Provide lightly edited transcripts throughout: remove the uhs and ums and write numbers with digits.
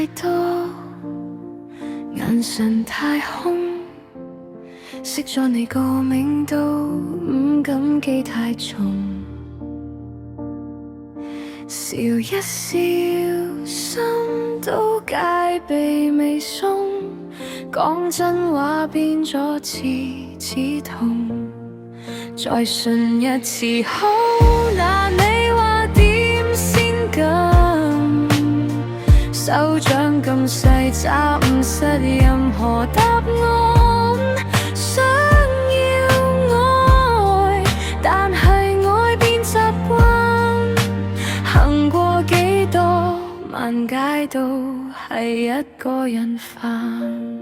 太多，眼神太空，識咗你個名都唔敢記太重。笑一笑，心都戒備未鬆，講真話變咗刺痛。再信一次好難，你話點先敢？手掌咁細，找唔實任何答案。想要愛，但係愛變習慣。行過幾多萬街都係一個人煩。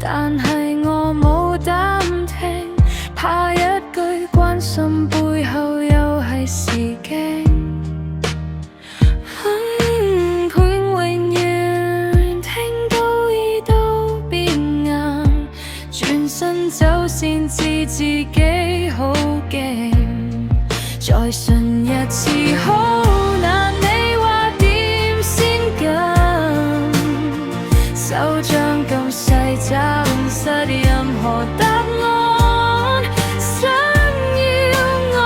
但係我冇膽聽，怕一句關心背後又係時驚。陪永遠聽到耳都變硬，轉身走先知自己好驚。再信一次好難，你話點先敢？手掌咁細，找唔實任何答案。想要愛，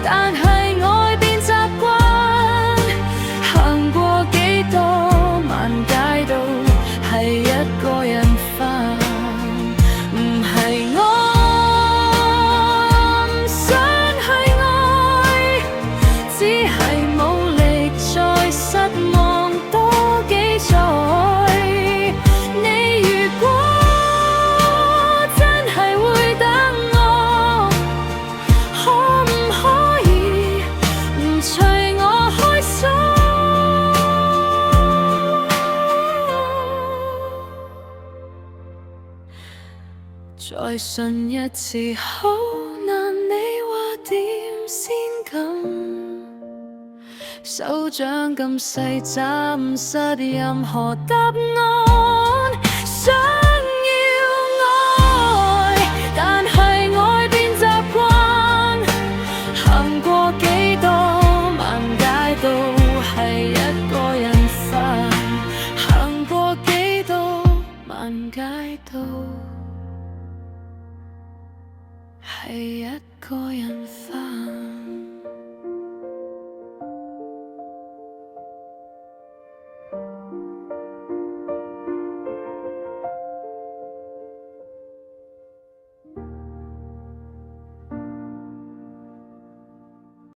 但係愛變習慣。行過幾多萬街都係一個人煩。唔係我唔想去愛，只係冇力再失望多幾載。再信一次好難，你話點先敢？手掌咁細，找唔實任何答案。想要愛，但係愛變習慣。行過幾多萬街都係一個人煩。行過幾多萬街都係一個人煩。